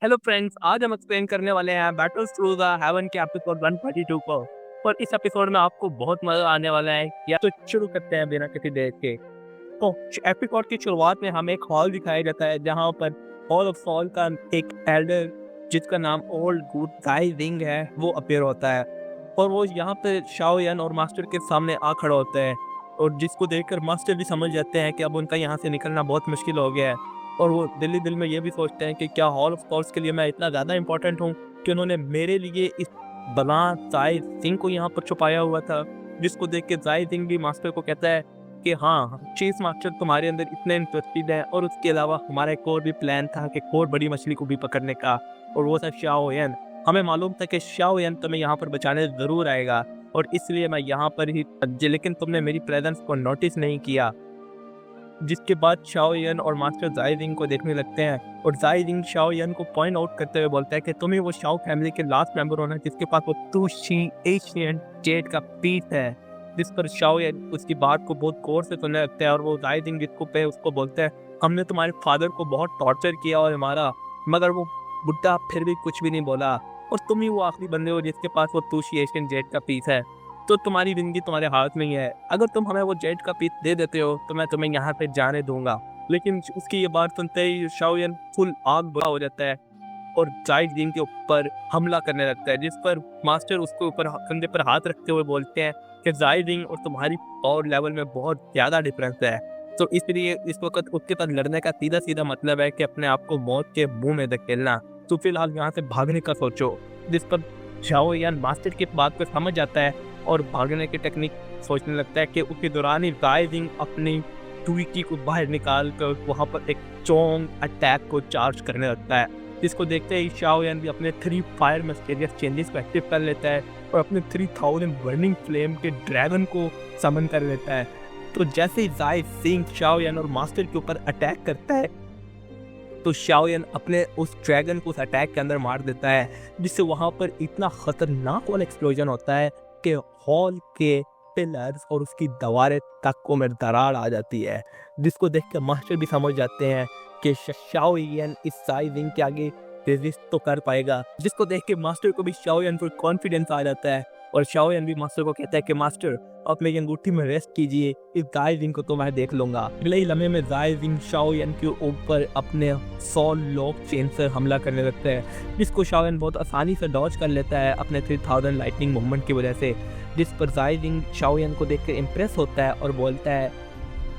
Hello friends, आज हम explain करने वाले हैं बैटल्स थ्रू द हेवन के एपिसोड 132 को। और इस एपिसोड में आपको बहुत मजा आने वाला है। या तो शुरू करते हैं बिना किसी देर के। तो एपिसोड की शुरुआत में हमें एक हॉल दिखाया जाता है जहां पर हॉल ऑफ सॉल का एक एल्डर जिसका नाम ओल्ड गुड गाई विंग है वो अपीयर होता है। और वो यहाँ पे शाओ यन और मास्टर के सामने आ खड़ा होता है। और जिसको देखकर मास्टर भी समझ जाते हैं कि अब उनका यहाँ से निकलना बहुत मुश्किल हो गया है। और वो दिल ही दिल में ये भी सोचते हैं कि क्या हॉल ऑफ सॉल्स के लिए मैं इतना ज़्यादा इंपॉर्टेंट हूँ कि उन्होंने मेरे लिए इस बला जाय सिंह को यहाँ पर छुपाया हुआ था। जिसको देख के जाय सिंह भी मास्टर को कहता है कि हाँ, चीज मास्टर तुम्हारे अंदर इतने इंटरेस्टेड है और उसके अलावा हमारा एक और भी प्लान था कि एक और बड़ी मछली को भी पकड़ने का, और वो था शाओ यन। हमें मालूम था कि शाओ यन तुम्हें यहाँ पर बचाने जरूर आएगा और इसलिए मैं यहाँ पर ही, लेकिन तुमने मेरी प्रेजेंस को नोटिस नहीं किया। जिसके बाद शाओ यन और मास्टर जाय जिंग को देखने लगते हैं और जाय जिंग शाओ यन को पॉइंट आउट करते हुए बोलता है कि तुम ही वो शाओ फैमिली के लास्ट मेंबर होना जिसके पास वो तुशी एशियन जेड का पीस है। जिस पर शाओ यन उसकी बात को बहुत गौर से सुनने लगता है और वो जाय जिंग जिसको पे उसको बोलता है, हमने तुम्हारे फादर को बहुत टॉर्चर किया और मारा, मगर वो बुड्ढा फिर भी कुछ भी नहीं बोला और तुम ही वो आखिरी बंदे हो जिसके पास वो तुशी एशियन जेड का पीस है। तो तुम्हारी जिंदगी तुम्हारे हाथ में ही है। अगर तुम हमें वो जेट का पीस दे देते हो तो मैं तुम्हें यहाँ पे जाने दूंगा। लेकिन उसकी ये बात सुनते ही शाओ यन फुल आग बुरा हो जाता है और जाय जिंग के ऊपर हमला करने लगता है। जिस पर मास्टर उसके ऊपर कंधे पर हाथ रखते हुए बोलते हैं कि जाय जिंग और तुम्हारी पावर लेवल में बहुत ज्यादा डिफरेंस है, तो इसलिए इस वक्त उसके साथ लड़ने का सीधा सीधा मतलब है कि अपने आप को मौत के मुंह में धकेलना। तो फिलहाल यहाँ से भागने का सोचो। जिस पर शाओ यन मास्टर की बात को समझ जाता है और भागने की टेक्निक सोचने लगता है कि उसके दौरान ही जाय जिंग अपनी टुईकी को बाहर निकाल कर वहाँ पर एक स्ट्रॉन्ग अटैक को चार्ज करने लगता है। जिसको देखते ही शाओ यन भी अपने 3 फायर मिस्टीरियस चेंजेस को एक्टिव कर लेता है और अपने 3000 बर्निंग फ्लेम के ड्रैगन को समन कर लेता है। तो जैसे ही जाय जिंग शाओ यन और मास्टर के ऊपर अटैक करता है तो शाओ यन अपने उस ड्रैगन को उस अटैक के अंदर मार देता है, जिससे वहाँ पर इतना खतरनाक वाला एक्सप्लोजन होता है कि हॉल के पिलर्स और उसकी दीवारें तक को में दरार आ जाती है। जिसको देख कर मास्टर भी समझ जाते हैं कि शाओ यन इस जाय जिंग के आगे रेजिस्ट तो कर पाएगा। जिसको देख के मास्टर को भी शाओ यन पर कॉन्फिडेंस आ जाता है और शाओ यन भी मास्टर को कहता है कि मास्टर आप मेरी अंगूठी में रेस्ट कीजिए, इस जाय जिंग को तो मैं देख लूंगा। अगले ही लम्हे में जाय जिंग शाओ यन के ऊपर अपने 100 लॉक चेन से हमला करने लगता है, जिसको शाओ यन बहुत आसानी से डॉज कर लेता है अपने 3000 लाइटनिंग मूवमेंट की वजह से। जिस पर जाय जिंग शाओ यन को देखकर इम्प्रेस होता है और बोलता है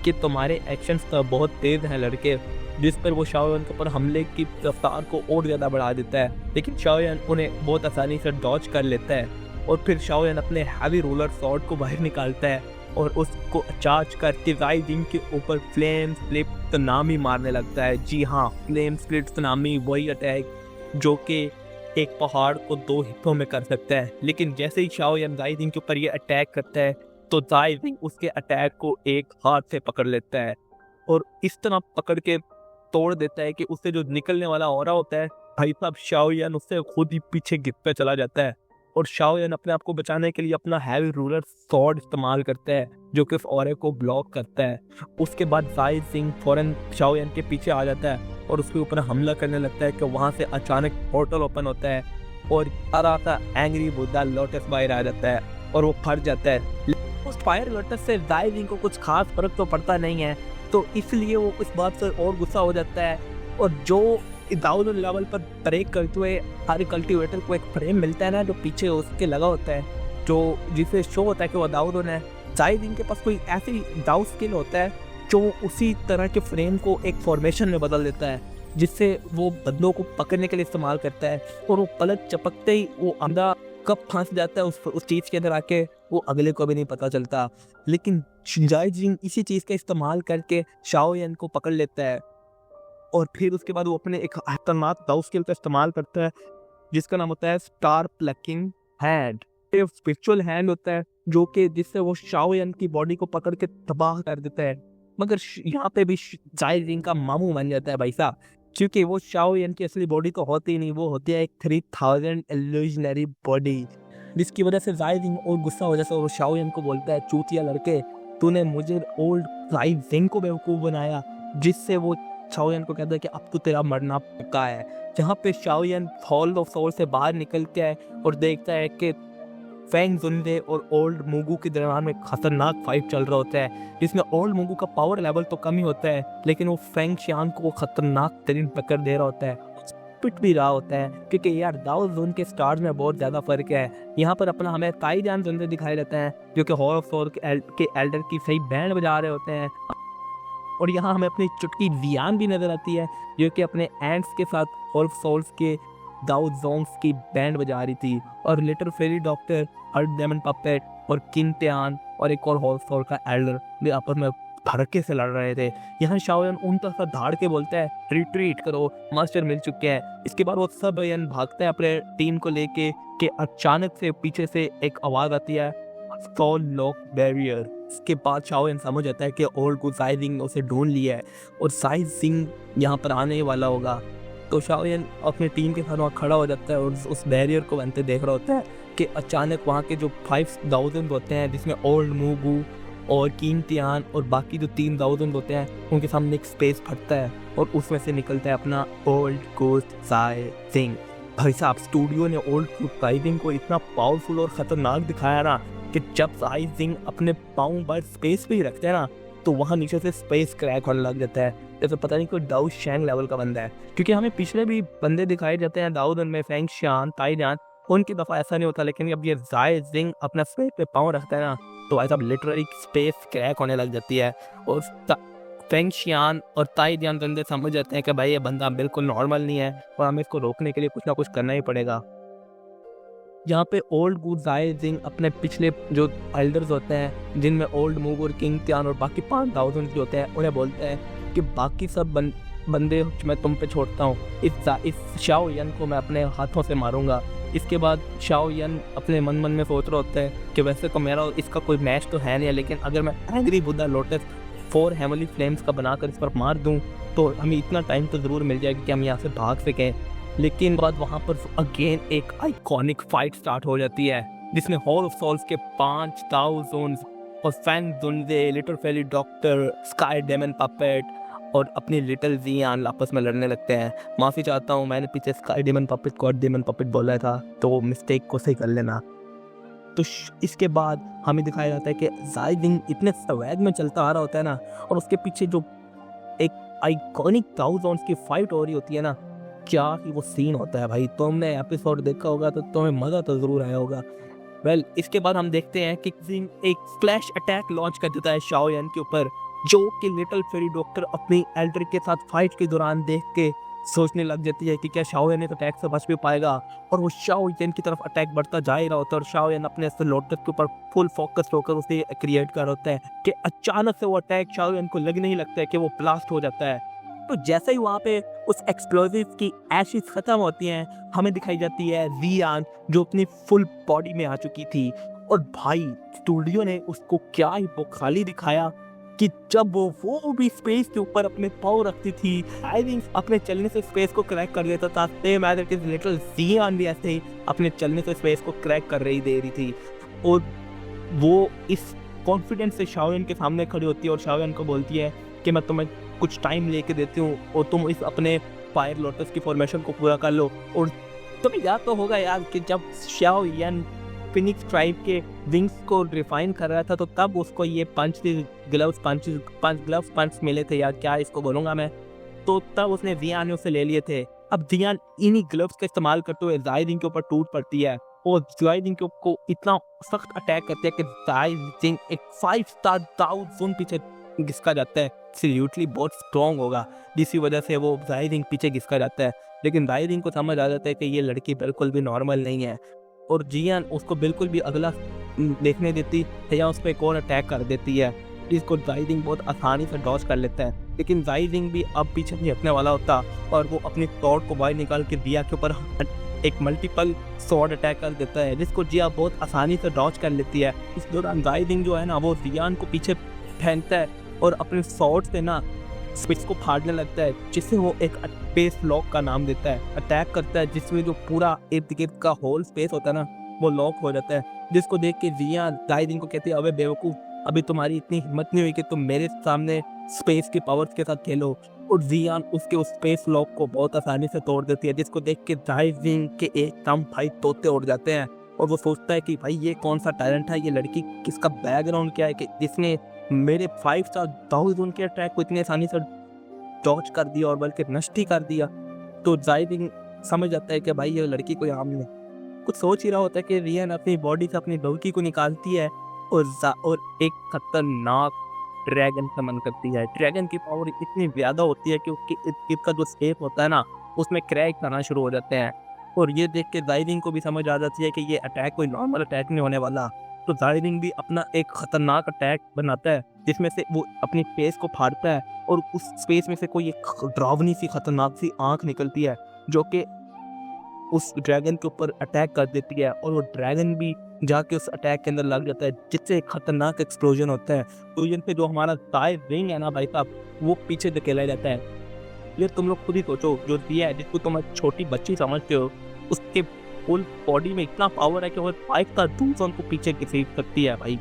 कि तुम्हारे एक्शंस तो बहुत तेज हैं लड़के। जिस पर वो शाओ यन के ऊपर हमले की रफ्तार को और ज़्यादा बढ़ा देता है, लेकिन शाओ यन उन्हें बहुत आसानी से डॉज कर लेता है। और फिर शाओ यन अपने हैवी रोलर सॉर्ड को बाहर निकालता है और उसको चार्ज करके जाय जिंग के ऊपर फ्लेम स्प्लिट सुनामी मारने लगता है। जी हाँ, फ्लेम स्प्लिट सुनामी, वही अटैक जो कि एक पहाड़ को 2 हिस्सों में कर सकता है। लेकिन जैसे ही शाओ यन जाय जिंग के ऊपर ये अटैक करता है तो जाय जिंग उसके अटैक को एक हाथ से पकड़ लेता है और इस तरह पकड़ के तोड़ देता है कि उससे जो निकलने वाला ऑरा होता है, भाई साहब शाओ यन उससे खुद ही पीछे गिरते चला जाता है। और शाओ यन अपने आप को बचाने के लिए अपना हैवी रूलर सॉर्ड इस्तेमाल करता है जो कि उस ऑरे को ब्लॉक करता है। उसके बाद जाय जिंग फौरन शाओ यन के पीछे आ जाता है और उसके ऊपर हमला करने लगता है कि वहाँ से अचानक पोर्टल ओपन होता है और हरा सा एंग्री बुद्धा लोटस बाहर आ जाता है और वो फट जाता है। उस फायर लोटस से जाय जिंग को कुछ खास फर्क तो पड़ता नहीं है, तो इसलिए वो इस बात से और गुस्सा हो जाता है। और जो दाऊद लेवल पर ब्रेक करते हुए हर कल्टीवेटर को एक फ्रेम मिलता है ना जो पीछे उसके लगा होता है, जो जिसे शो होता है कि वो दाऊद है। जाय जिंग के पास कोई ऐसी दाऊ स्किल होता है जो उसी तरह के फ्रेम को एक फॉर्मेशन में बदल देता है, जिससे वो बंदों को पकड़ने के लिए इस्तेमाल करता है। और वो पलक चपकते ही वो अंधा कब फंस जाता है उस चीज़ के अंदर आके वो अगले को भी नहीं पता चलता। लेकिन जाय जिंग इसी चीज़ का इस्तेमाल करके शाओ यन को पकड़ लेता है और फिर उसके बाद वो अपने एक खतरनाक दाऊ स्किल का इस्तेमाल करता है जिसका नाम होता है स्टार प्लकिंग हैंड, एक स्पिरिचुअल हैंड होता है जो कि जिससे वो शाओ यान की बॉडी को पकड़ के तबाह कर देता है। मगर यहाँ पे भी जाई जिंग का मामू बन जाता है भाई साहब, क्योंकि वो शाओ यान की असली बॉडी तो होती नहीं, वो होती है एक 3000 इल्यूजनरी बॉडी, जिसकी वजह से जाई जिंग और गुस्सा हो जाता है और शाओ यान को बोलता है, चूतिया लड़के, तूने मुझे ओल्ड जाई जिंग को बेवकूफ़ बनाया। जिससे वो शाओ यान को कहता है कि अब तो तेरा मरना पक्का है। जहाँ पे शाओ यान हॉल ऑफ सोल से बाहर निकलता है और देखता है कि फेंग जुनदे और ओल्ड मुगू के दरमियान में खतरनाक फाइट चल रहा होता है, जिसमें ओल्ड मुगू का पावर लेवल तो कम ही होता है, लेकिन वो फेंग शियान को वो खतरनाक तरीन पकड़ दे रहा होता है, पिट भी रहा होता है। क्योंकि यार दाओ जोन के स्टार्स में बहुत ज़्यादा फर्क है। यहाँ पर अपना हमें ताई जान जुनदे दिखाई देते हैं जो कि हॉल ऑफ सोल के एल्डर की सही बैंड बजा रहे होते हैं, और यहाँ हमें अपनी चुटकी जियान भी नजर आती है जो कि अपने एंड्स के साथ हॉल ऑफ सोल्स के दाऊ जोंग्स की बैंड बजा रही थी, और लिटिल फेरी डॉक्टर, अर्थ डेमन पपेट और किन त्यान और एक और हॉल सोल का एल्डर भी आपस में धड़के से लड़ रहे थे। यहाँ शाओ यान उन तरफ धाड़ के बोलता है, रिट्रीट करो, मास्टर मिल चुके हैं। इसके बाद वो सब यान भागते हैं अपने टीम को लेके कि अचानक से पीछे से एक आवाज़ आती है, सोल लॉक बैरियर। इसके बाद शाओ यान समझ आता है कि ओल्ड को जाई जिंग उसे ढूंढ लिया है और जाई जिंग यहाँ पर आने वाला होगा। तो शाओ यान अपनी टीम के साथ वहाँ खड़ा हो जाता है और उस बैरियर को बनते देख रहा होता है कि अचानक वहाँ के जो 5000 होते हैं, जिसमें ओल्ड मूगू और कीन तियान और बाकी जो 3000 होते हैं, उनके सामने एक स्पेस फटता है और उसमें से निकलता है अपना ओल्ड गोस्ट जाई जिंग। भाई साहब, स्टूडियो ने ओल्ड जाई जिंग को इतना पावरफुल और ख़तरनाक दिखाया ना कि जब जाई जिंग अपने पाँव पर स्पेस पे ही रखते हैं ना, तो वहाँ नीचे से स्पेस क्रैक होने लग जाता है, जैसे पता नहीं कोई दाऊ शैंग लेवल का बंदा है। क्योंकि हमें पिछले भी बंदे दिखाए जाते हैं दाऊदन में, फेंग शियान, ताई जान, उनकी दफ़ा ऐसा नहीं होता, लेकिन अब ये जाई जिंग अपना स्पेस पे पाँव रखता है ना, तो ऐसा लिटरली स्पेस क्रैक होने लग जाती है। और फेंग शियान और ताई जान बंदे समझ जाते हैं कि भाई ये बंदा बिल्कुल नॉर्मल नहीं है और हमें इसको रोकने के लिए कुछ ना कुछ करना ही पड़ेगा। जहाँ पे ओल्ड गू जाई जिंग अपने पिछले जो एल्डर्स होते हैं, जिनमें ओल्ड मूग और किंग त्यान और बाकी 5000 जो होते हैं, उन्हें बोलते हैं कि बाकी सब बंदे मैं तुम पे छोड़ता हूँ, इस शाओ यान को मैं अपने हाथों से मारूंगा। इसके बाद शाओ यान अपने मन में सोच रहा होता है कि वैसे तो मेरा इसका कोई मैच तो है नहीं, लेकिन अगर मैं angry Buddha lotus 4 heavenly flames का बनाकर इस पर मार दूँ तो हमें इतना टाइम तो ज़रूर मिल जाएगा कि हम यहाँ से भाग सकें। लेकिन बाद वहाँ पर अगेन एक आइकॉनिक फाइट स्टार्ट हो जाती है, जिसमें हॉल ऑफ सोल्स के 5 दाऊ जोन्स और Feng जुनदे, little fairy doctor, sky daemon puppet और अपनी लिटिल जियान आपस में लड़ने लगते हैं। माफ़ी चाहता हूँ, मैंने पीछे स्काई डेमन पपेट को डेमन पपेट बोला था, तो मिस्टेक को सही कर लेना। तो इसके बाद हमें दिखाया जाता है कि जाई जिंग इतने स्वैग में चलता आ रहा होता है ना, और उसके पीछे जो एक आइकॉनिक दाऊ जोन्स की फाइट हो रही होती है ना, क्या ही वो सीन होता है भाई। तुमने एपिसोड देखा होगा तो तुम्हें मज़ा तो ज़रूर आया होगा। इसके बाद हम देखते हैं कि जिंग एक फ्लैश अटैक लॉन्च कर देता है शाओ यान के ऊपर, जो कि लिटिल फेरी डॉक्टर अपनी एल्डर के साथ फाइट के दौरान देख के सोचने लग जाती है कि क्या शाओ यान इस अटैक से बच भी पाएगा, और वो शाओ यान की तरफ अटैक बढ़ता जा ही रहा होता है, और शाओ यान अपने लोटस के ऊपर फुल फोकस होकर उसे क्रिएट कर होता है कि अचानक से वो अटैक शाओ यान को लगने ही लगता है कि वो ब्लास्ट हो जाता है। तो जैसे ही वहाँ पे उस एक्सप्लोजिव की एशेस खत्म होती हैं, हमें दिखाई जाती है जियान जो अपनी फुल बॉडी में आ चुकी थी, और भाई स्टूडियो ने उसको क्या ही वो खाली दिखाया कि जब वो भी स्पेस के ऊपर अपने पाँव रखती थी, आई थिंक अपने चलने से स्पेस को क्रैक कर देता था, same as it is little जियान भी ऐसे ही अपने चलने से स्पेस को क्रैक कर दे रही थी। और वो इस कॉन्फिडेंस से शाओ यान के सामने खड़ी होती है और शाओ यान को बोलती है कि मैं तुम्हें कुछ टाइम लेके देती हूँ और तुम इस अपने फायर लोटस की फॉर्मेशन को पूरा कर लो। और तुम्हें याद तो होगा यार कि जब शाओ यान फिनिक्स ट्राइब के विंग्स को रिफाइन कर रहा था, तो तब उसको ये पांच ग्लव्स पंच मिले थे यार, क्या इसको बोलूँगा मैं, तो तब उसने जियान ने उसे ले लिए थे। अब जियान इन्हीं ग्लव्स का इस्तेमाल करते हुए जाई जिंग के ऊपर टूट पड़ती है और जाई जिंग को इतना सख्त अटैक करते हैं कि जाई जिंग एक 5 स्टार दाऊ जोन पीछे घिसका जाता है। एब्सोल्युटली बहुत स्ट्रॉन्ग होगा, जिसकी वजह से वो जाई जिंग पीछे घिसका जाता है। लेकिन जाई जिंग को समझ आ जाता है कि ये लड़की बिल्कुल भी नॉर्मल नहीं है, और जियान उसको बिल्कुल भी अगला देखने देती है या उस पर एक और अटैक कर देती है, जिसको जाई जिंग बहुत आसानी से डॉज कर लेता है। लेकिन जाई जिंग भी अब पीछे नहीं हटने वाला होता और वो अपनी टॉर्च को बाहर निकाल के दिया के ऊपर एक मल्टीपल स्वॉर्ड अटैक कर देता है, जिसको जिया बहुत आसानी से डॉज कर लेती है। इस दौरान जाइदिंग जो है ना वो जियान को पीछे फेंकता है और अपने स्वॉर्ड से ना स्पेस को फाड़ने लगता है, जिससे वो एक स्पेस लॉक का नाम देता है, अटैक करता है, जिसमें जो पूरा इर्द गिर्द का होल स्पेस होता है ना वो लॉक हो जाता है। जिसको देख के जिया जाइदिंग को कहती है, अबे बेवकूफ़, अभी तुम्हारी इतनी हिम्मत नहीं हुई कि तुम मेरे सामने स्पेस की पावर्स के साथ खेलो। और जियान उसके उस स्पेस लॉक को बहुत आसानी से तोड़ देती है, जिसको देख के जाइदिंग के एकदम भाई तोते उड़ जाते हैं। और वो सोचता है कि भाई ये कौन सा टैलेंट है, ये लड़की किसका बैकग्राउंड क्या है कि जिसने मेरे 5 स्टार दाऊद के अटैक को इतनी आसानी से डॉज कर दिया और बल्कि नष्ट ही कर दिया। तो जाइदिंग समझ जाता है कि भाई ये लड़की कोई आम नहीं। कुछ सोच ही रहा होता है कि रियन अपनी बॉडी से अपनी डोकी को निकालती है और एक खतरनाक ड्रैगन समन करती है। ड्रैगन की पावर इतनी ज़्यादा होती है कि उसके इर्द गिर्द का जो स्पेस होता है ना उसमें क्रैक आना शुरू हो जाते हैं। और ये देख के जाइदिंग को भी समझ आ जाती है कि ये अटैक कोई नॉर्मल अटैक नहीं होने वाला। तो जाइदिंग भी अपना एक खतरनाक अटैक बनाता है, जिसमें से वो अपनी स्पेस को फाड़ता है और उस स्पेस में से कोई एक डरावनी सी खतरनाक सी आंख निकलती है, जो कि उस ड्रैगन के ऊपर अटैक कर देती है। और वो ड्रैगन भी जाके उस अटैक के अंदर लग जाता है, जिससे एक खतरनाक एक्सप्लोजन होता है। एक्सप्लोजन पे जो हमारा जाइदिंग है ना भाई साहब, वो पीछे धकेला जाता है। ये तुम लोग खुद ही सोचो, जो दिया है जिसको तुम छोटी बच्ची समझते हो, उसके फुल बॉडी में इतना पावर है कि वो 5 का दूसरों को पीछे घसीट सकती है भाई।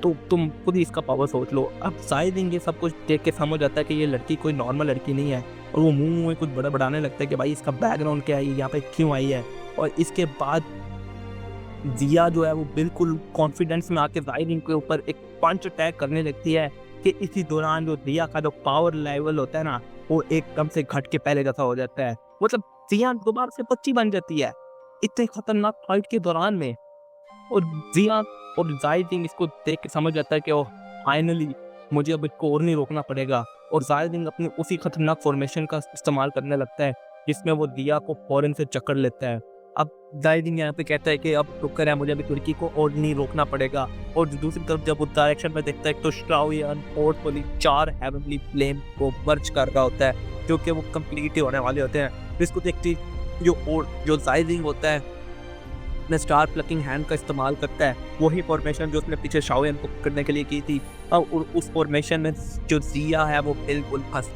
तो तुम खुद ही इसका पावर सोच लो। अब जाइदिंग ये सब कुछ देख के समझ आता है कि ये लड़की कोई नॉर्मल लड़की नहीं है, और वो मुंह में कुछ बड़ा बढ़ाने लगता है कि भाई इसका बैकग्राउंड क्या है, यहाँ पे क्यों आई है। और इसके बाद जिया जो है वो बिल्कुल कॉन्फिडेंस में आके जाइदिंग के ऊपर एक पंच अटैक करने लगती है कि इसी दौरान जो जिया का जो पावर लेवल होता है ना वो एकदम से घट के पहले जैसा हो जाता है। मतलब जिया दोबारा से बच्ची बन जाती है इतने खतरनाक फाइट के दौरान में। और जिया और जाइदिंग इसको देख के समझ जाता है कि ओह फाइनली मुझे अब इसको और नहीं रोकना पड़ेगा। और जाइदिंग अपनी उसी खतरनाक फॉर्मेशन का इस्तेमाल करने लगता है, जिसमें वो जिया को फौरन से जकड़ लेता है। अब जाइदिंग यहाँ पे कहता है कि अब शुक्र है मुझे अभी तुर्की को और नहीं रोकना पड़ेगा। और दूसरी तरफ जब वो डायरेक्शन में देखता है तो शाओयान फोर्सफुली 4 हेवनली फ्लेम को मर्ज कर रहा होता है, जो कि वो कंप्लीट होने वाले होते हैं। इसको देखते जो जाइदिंग होता है अपने स्टार प्लकिंग हैंड का इस्तेमाल करता है, वही फॉर्मेशन जो उसने पीछे शाओयान को पकड़ने के लिए की थी। और उस फॉर्मेशन में जो जिया है वो बिल्कुल फंस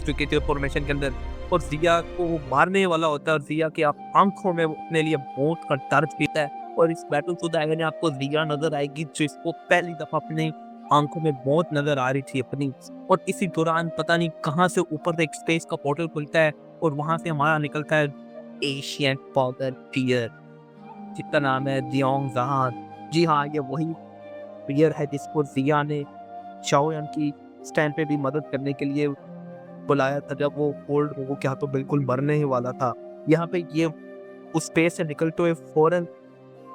चुकी थी फॉर्मेशन के अंदर। और जिया को वो मारने वाला होता है और जिया की आंखों में वो अपने लिए मौत का दर्द पीता है। और इस बैटल टू द एंड में आपको जिया नजर आएगी, जो इसको पहली दफा अपनी आंखों में मौत नजर आ रही थी अपनी। और इसी दौरान पता नहीं कहाँ से ऊपर से एक स्पेस का पोर्टल खुलता है और वहां से हमारा निकलता है एशियन पावर टीयर, जिसका नाम है जियोंग जहान। जी हाँ, ये वही टीयर है जिसको जिया ने शाओयान की स्टैंड पे भी मदद करने के लिए बुलाया था, जब वो ओल्ड लोगों के हाथों बिल्कुल मरने ही वाला था। यहाँ पे ये उस स्पेस से निकलते हुए फौरन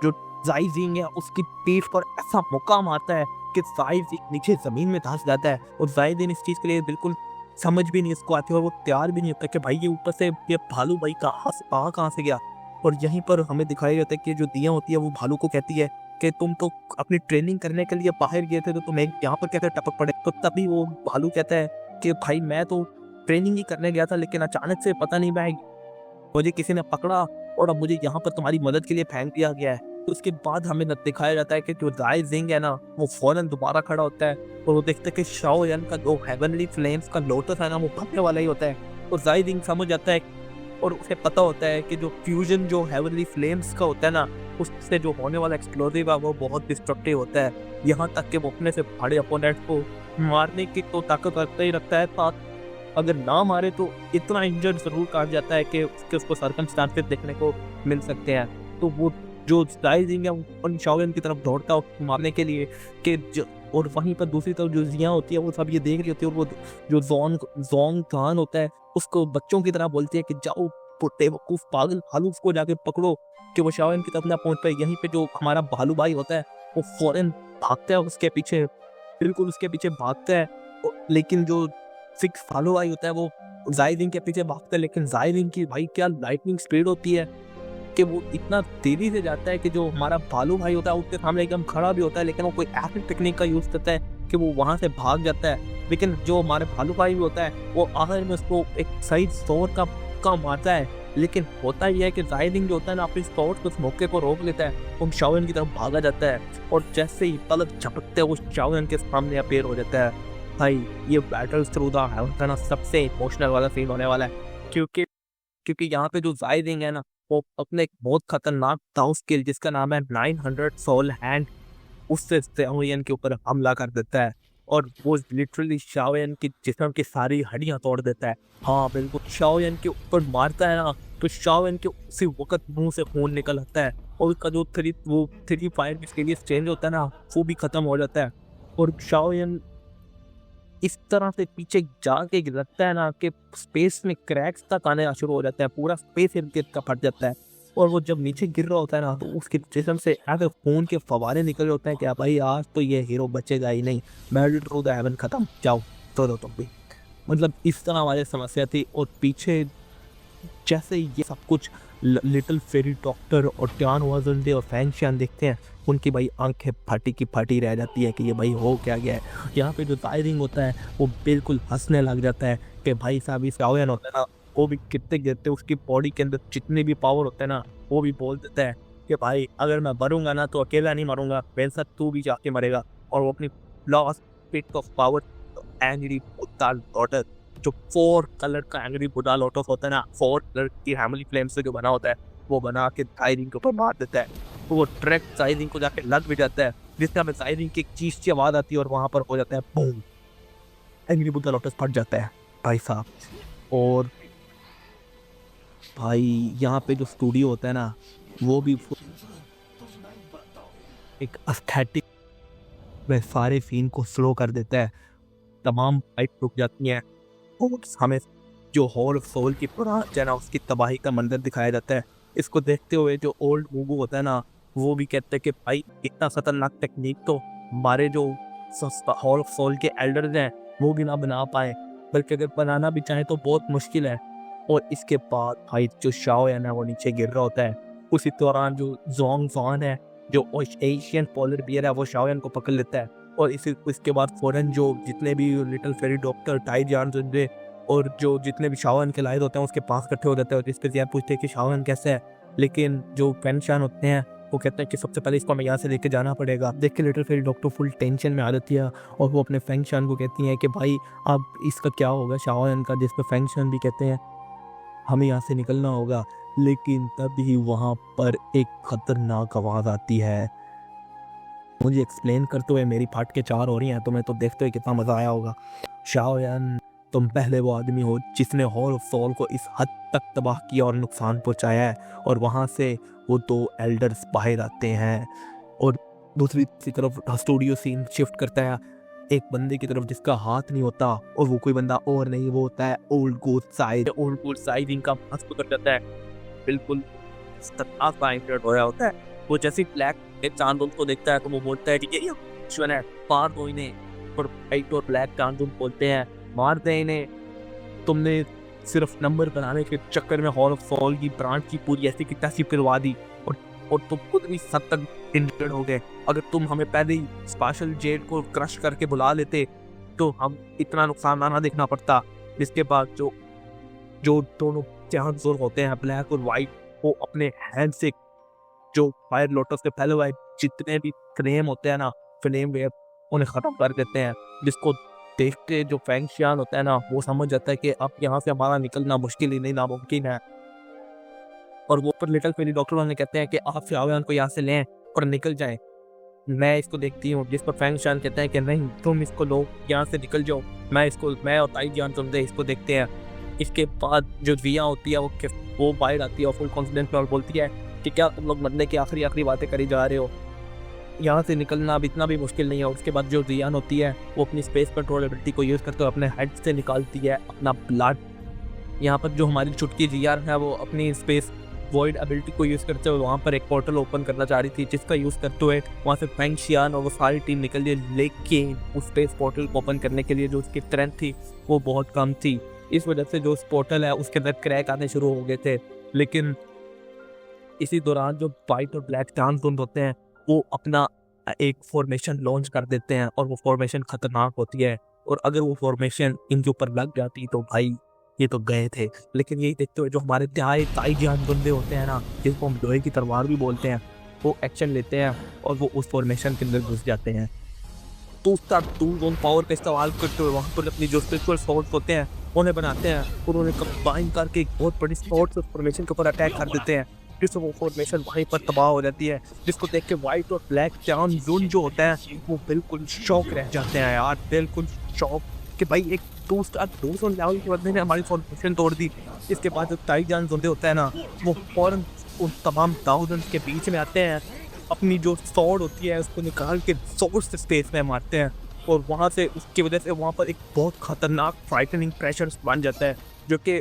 जो जाइदिंग है उसकी पीठ पर ऐसा मुक्का मारता है कि जाइदिंग नीचे जमीन में धंस जाता है। और जाइदिंग इस चीज के लिए बिल्कुल समझ भी नहीं इसको आती और वो तैयार भी नहीं होता कि भाई ये ऊपर से ये भालू भाई कहाँ से गया। और यहीं पर हमें दिखाया जाता है कि जो दिया होती है वो भालू को कहती है कि तुम तो अपनी ट्रेनिंग करने के लिए बाहर गए थे, तो तुम्हें यहाँ पर कैसे टपक पड़े। तो तभी वो भालू कहता है कि भाई मैं तो ट्रेनिंग ही करने गया था, लेकिन अचानक से पता नहीं भाई मुझे किसी ने पकड़ा और अब मुझे यहाँ पर तुम्हारी मदद के लिए फेंक दिया गया है। तो उसके बाद हमें दिखाया जाता है कि जो जाइदिंग है ना वो फौरन दोबारा खड़ा होता है और वो देखता है कि शाओयान का जो हेवनली फ्लेम्स का लोटस है ना वो भरने वाला ही होता है। और जाइदिंग समझ जाता है और उसे पता होता है कि जो फ्यूजन जो हेवनली फ्लेम्स का होता है ना उससे जो होने वाला एक्सप्लोसिव है वो बहुत डिस्ट्रक्टिव होता है। यहाँ तक कि वो अपने से बड़े अपोनेंट को मारने की तो ताकत रखता ही रखता है, साथ अगर ना मारे तो इतना इंजर्ड जरूर कर जाता है कि उसको सर्कमस्टांसेस देखने को मिल सकते हैं। तो वो जो जाइदिंग है उन शाओयान की तरफ दौड़ता है उसको मारने के लिए कि और वहीं पर दूसरी तरफ जो जिया होती है वो सब ये देख रही होती है। और वो जो जोंग खान होता है उसको बच्चों की तरह बोलती है कि जाओ बेवकूफ पागल भालू, उसको जाके पकड़ो कि वो शाओयान की तरफ ना पहुंच पाए। यहीं पे जो हमारा भालू भाई होता है वो फौरन भागता है उसके पीछे, बिल्कुल उसके पीछे भागता है। लेकिन जो 6 भालू भाई होता है वो जाइदिंग के पीछे भागता है, लेकिन जाइदिंग की भाई क्या लाइटनिंग स्पीड होती है कि वो इतना तेजी से जाता है कि जो हमारा भालू भाई होता है उसके सामने एकदम खड़ा भी होता है, लेकिन वो कोई ऐसी टेक्निक का यूज करता है कि वो वहां से भाग जाता है। लेकिन जो हमारे भालू भाई भी होता है वो आखिर में उसको एक सही जोर का मारता है लेकिन होता ही है कि जाहिदिन जो होता है ना अपनी स्कॉट उस मौके को रोक लेता है, वो शाओयन की तरफ भागा जाता है और जैसे ही पलक झपकते वो शाओयन के सामने अपीयर हो जाता है। भाई ये बैटल थ्रू द हेवन का ना सबसे इमोशनल वाला सीन होने वाला है, क्योंकि क्योंकि यहाँ पे जो जाहिदिन है ना वो अपने एक बहुत खतरनाक ताऊ स्किल जिसका नाम है 900 सोल हैंड, उससे शाओयन के ऊपर हमला कर देता है और वो लिटरली शाओयन की जिस्म की सारी हड्डियां तोड़ देता है। हाँ बिल्कुल, शाओयन के ऊपर मारता है ना तो शाओयन के उसी वक्त मुंह से खून निकल आता है और उसका जो थ्री फायर के लिए चेंज होता है ना वो भी खत्म हो जाता है। और शाओयन इस तरह से पीछे जाके लगता है ना कि स्पेस में क्रैक्स तक आने शुरू हो जाता है, पूरा स्पेस इनके का फट जाता है और वो जब नीचे गिर रहा होता है ना तो उसके जिस्म से ऐसे खून के फवारे निकल रहे होते हैं कि भाई आज तो ये हीरो बचेगा ही नहीं, बैटल थ्रू द हेवन खत्म, जाओ तो दो तुम भी। मतलब इस तरह वाली समस्या थी। और पीछे जैसे ये सब कुछ लिटिल फेरी डॉक्टर और ट्यान वाजनडे और फैंग शियान देखते हैं, उनकी भाई आंखें फाटी की फाटी रह जाती है कि ये भाई हो क्या गया है। यहाँ पे जो फायरिंग होता है वो बिल्कुल हंसने लग जाता है कि भाई साहब इस शाओयन होता है ना वो भी कितने गिरते उसकी बॉडी के अंदर जितने भी पावर होते हैं ना वो भी बोल देता है कि भाई अगर मैं मरूंगा ना तो अकेला नहीं मरूंगा, मेरे साथ तू भी जाके मरेगा। और वो अपनी last pit of power angry Buddha lotus, जो 4 कलर का एंग्री बुद्धा लोटस होता है ना, 4 कलर की हैमली फ्लेम से जो बना होता है वो बना के जाहिदिन के ऊपर मार देता है। तो वो ट्रैक जाहिदिन को जाके लग भी जाता है, जिससे हमें जाहिदिन की एक चीज की आवाज आती है और वहां पर हो जाता है बूम, एंग्री बुद्धा लोटस फट जाता है भाई साहब। और भाई यहाँ पे जो स्टूडियो होता है ना वो भी एक एस्थेटिक वह सारे सीन को स्लो कर देता है, तमाम फाइट रुक जाती हैं और हमें जो हॉल ऑफ सोल की ब्रांच है ना उसकी तबाही का मंजर दिखाया जाता है। इसको देखते हुए जो ओल्ड मूगू होता है ना वो भी कहते हैं कि भाई इतना खतरनाक टेक्निक तो हमारे जो हॉल ऑफ सोल के एल्डर्स हैं वो भी ना बना पाए, बल्कि अगर बनाना भी चाहें तो बहुत मुश्किल है। और इसके बाद भाई जो शाओयन है वो नीचे गिर रहा होता है, उसी दौरान जो जोंग फान है जो एशियन पोलर बियर है वो शाओयन को पकड़ लेता है और इसके बाद फौरन जो जितने भी लिटिल फेरी डॉक्टर टाई जान जुंदे और जो जितने भी शाओयन के लायक होते हैं उसके पास इकट्ठे हो जाते हैं और इसके ज़्यादा पूछते हैं कि शाओयन कैसे है। लेकिन जो फैंशान होते हैं वो कहते हैं कि सबसे पहले इसको हमें यहाँ से लेके जाना पड़ेगा। देख के little fairy doctor full tension में आ जाती है और वो अपने फैंशान को कहती हैं कि भाई अब इसका क्या होगा शाओयन का, जिसमें फैंशान भी कहते हैं हमें यहाँ से निकलना होगा। लेकिन तभी वहाँ पर एक खतरनाक आवाज़ आती है। मुझे एक्सप्लेन करते हुए मेरी फाट के 4 हो रही हैं, तुम्हें तो देखते हुए कितना मज़ा आया होगा। शाओयन तुम पहले वो आदमी हो जिसने हॉल ऑफ सोल को इस हद तक तबाह किया और नुकसान पहुँचाया है। और वहाँ से वो 2 एल्डर्स बाहर आते हैं और दूसरी तरफ स्टूडियो सीन शिफ्ट करता है एक बंदे की तरफ जिसका हाथ नहीं होता और वो कोई बंदा और नहीं, वो होता है old ghost side. Old ghost side इनका हाथ पकड़ जाता है, बिल्कुल होया होता है। वो जैसे ब्लैक चांदुल को देखता है तो वो बोलता है कि ये दुश्मन है, मार दो इन्हें। और वाइट और ब्लैक चांदुल बोलते हैं मार दे इन्हें, तुमने सिर्फ नंबर बनाने के चक्कर में हॉल ऑफ सोल की ब्रांच की पूरी ऐसी की तैसी करवा दी और तुम खुद भी हद तक इंजर्ड हो गए। अगर तुम हमें पहले ही स्पेशल जेट को क्रश करके बुला लेते तो हम इतना नुकसान ना देखना पड़ता। इसके बाद जो जो दोनों चांदुल होते हैं ब्लैक और वाइट, वो अपने हैंड से जो फायर लोटस के पहले वाइट जितने भी फ्लेम होते हैं ना फ्लेम वेव उन्हें ख़त्म कर देते हैं, जिसको देखते जो फैंगशियान होता है ना वो समझ जाता है कि अब यहाँ से हमारा निकलना मुश्किल ही नहीं नामुमकिन है। और वो पर लिटिल फेरी डॉक्टर उन्हें कहते हैं कि आप शाओयन को यहाँ से लें और निकल जाएं। मैं इसको देखती हूँ, जिस पर फैंगशियान कहते हैं कि नहीं तुम इसको लो, यहाँ से निकल जाओ, मैं और ताई जान तुम इसको देखते हैं। इसके बाद जो विया होती है वो बाहर आती है और फुल कॉन्फिडेंस में और बोलती है कि क्या तुम लोग मरने की आखिरी बातें करी जा रहे हो, यहाँ से निकलना अब इतना भी मुश्किल नहीं है। उसके बाद जो जियान होती है वो अपनी स्पेस कंट्रोल एबिलिटी को यूज़ करते हुए अपने हेड से निकालती है अपना ब्लड। यहाँ पर जो हमारी छुटकी जियान है वो अपनी स्पेस वॉइड एबिलिटी को यूज़ करते हुए वहाँ पर एक पोर्टल ओपन करना चाह रही थी, जिसका यूज़ करते हुए वहाँ से फैंगशियान और वो सारी टीम निकल गई। लेकिन उस स्पेस पोर्टल को ओपन करने के लिए जो उसकी स्ट्रेंथ थी वो बहुत कम थी, इस वजह से जो उस पोर्टल है उसके अंदर क्रैक आने शुरू हो गए थे। लेकिन इसी दौरान जो वाइट और ब्लैक चांद होते हैं वो अपना एक फॉर्मेशन लॉन्च कर देते हैं और वो फॉर्मेशन खतरनाक होती है। और अगर वो फॉर्मेशन इनके ऊपर लग जाती तो भाई ये तो गए थे। लेकिन यही देखते हुए जो हमारे ताई जान बंदे होते हैं ना, जिनको हम लोहे की तलवार भी बोलते हैं, वो एक्शन लेते हैं और वो उस फॉर्मेशन के अंदर घुस जाते हैं। तो उसका टूल पावर का इस्तेमाल करते हुए वहाँ पर अपनी जो स्पिरिचुअल फोर्स होते हैं उन्हें बनाते हैं और उन्हें कंबाइन करके एक बहुत बड़ी फोर्स फॉर्मेशन के ऊपर अटैक कर देते हैं, जिससे वो फॉर्मेशन वहीं पर तबाह हो जाती है। जिसको देख के व्हाइट और ब्लैक चांद जोन जो होता है वो बिल्कुल शॉक रह जाते हैं यार, बिल्कुल शॉक कि भाई एक 2 स्टार 200 लेवल के बंदे ने हमारी फॉर्मेशन तोड़ दी। इसके बाद जो टाई जान जोंदे होता है ना, वो फौरन उन तमाम थाउजेंड्स के बीच में आते हैं, अपनी जो स्वॉर्ड होती है उसको निकाल के सोर्स स्पेस में मारते हैं और वहाँ से उसकी वजह से वहाँ पर एक बहुत खतरनाक फ्राइटनिंग प्रेशर बन जाता है, जो कि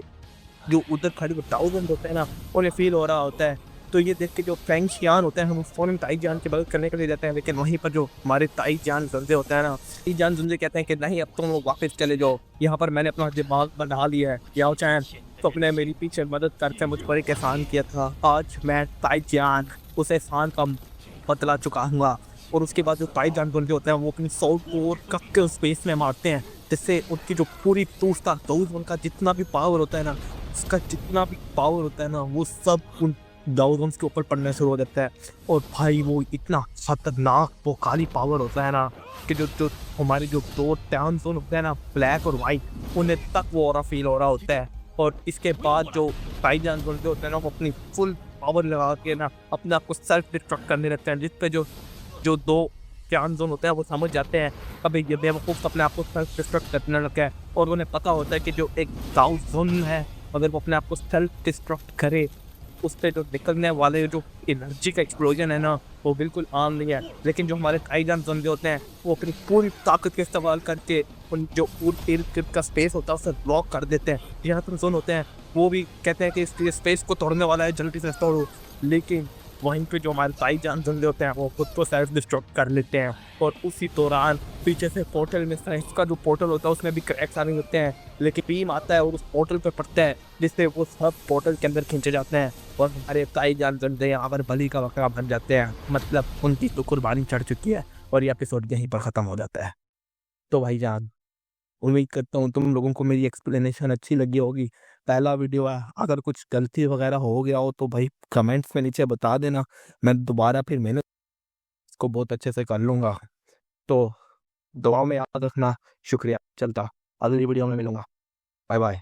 जो उधर खड़े हुए थाउजेंड होते हैं ना उन्हें फील हो रहा होता है। तो ये देख के जो फ्रेंच यान होते हैं हम फ़ौरन ताई जान की मदद करने के लिए जाते हैं, लेकिन वहीं पर जो हमारे ताई जान जुंदे होते हैं ना, ताई जान जुंदे कहते हैं कि नहीं अब तुम लोग वापस चले जाओ, यहाँ पर मैंने अपना दिमाग बना लिया है। याओ चैन तो अपने मेरी पीछे मदद करके मुझ पर एक एहसान किया था, आज मैं ताई जान उस एहसान का बदला चुकाऊंगा। और उसके बाद जो ताई जान जुंदे होते हैं वो अपनी सॉल्ट को और कक स्पेस में मारते हैं, जिससे उनकी जो पूरी टूटता दोस्त उनका जितना भी पावर होता है ना, उसका जितना भी पावर होता है ना वो सब उन डाउजन्स के ऊपर पड़ना शुरू हो जाता है। और भाई वो इतना खतरनाक वो काली पावर होता है ना कि जो जो हमारे जो दो टर्म्स होते हैं ना ब्लैक और वाइट, उन्हें तक वो और फील हो रहा होता है। और इसके बाद जो टाई जान बोलते होते हैं ना वो अपनी फुल पावर लगा के ना अपने आप को सेल्फ डिस्ट्रक्ट करने लगते हैं, जिस पे जो जो दो ज्ञान जोन होते हैं वो समझ जाते हैं कभी ये बेवकूफ़ अपने आप को सेल्फ डिस्ट्रक्ट करने लगा है। और उन्हें पता होता है कि जो एक दाउद जोन है अगर वो अपने आप को सेल्फ डिस्ट्रक्ट करे उस पर जो निकलने वाले जो एनर्जी का एक्सप्लोजन है ना वो बिल्कुल आम नहीं है। लेकिन जो हमारे ताईजान जोन होते हैं वो अपनी पूरी ताकत का इस्तेमाल करके उन जो पूरी का स्पेस होता है उसे ब्लॉक कर देते हैं। यहाँ पर जोन होते हैं वो भी कहते हैं कि इस स्पेस को तोड़ने वाला है, जल्दी से तोड़ो। लेकिन वहीं पे जो हमारे ताईजान जोन होते हैं वो खुद को सेल्फ डिस्ट्रक्ट कर लेते हैं और उसी दौरान पीछे से पोर्टल में साइंस का जो पोर्टल होता है उसमें भी क्रैक्स आने होते हैं, लेकिन बीम आता है और उस पोर्टल पे पड़ता है जिससे वो सब पोर्टल के अंदर खींचे जाते हैं और हमारे ताईजान जोन यहाँ पर बलि का बकरा बन जाते हैं। मतलब उनकी तो कुर्बानी चढ़ चुकी है और ये एपिसोड यहीं पर ख़त्म हो जाता है। तो भाईजान उम्मीद करता हूँ तुम लोगों को मेरी एक्सप्लेनेशन अच्छी लगी होगी। पहला वीडियो है, अगर कुछ गलती वगैरह हो गया हो तो भाई कमेंट्स में नीचे बता देना, मैं दोबारा फिर मेहनत इसको बहुत अच्छे से कर लूँगा। तो दुआ में याद रखना। शुक्रिया, चलता अगली वीडियो में मिलूँगा। Bye bye.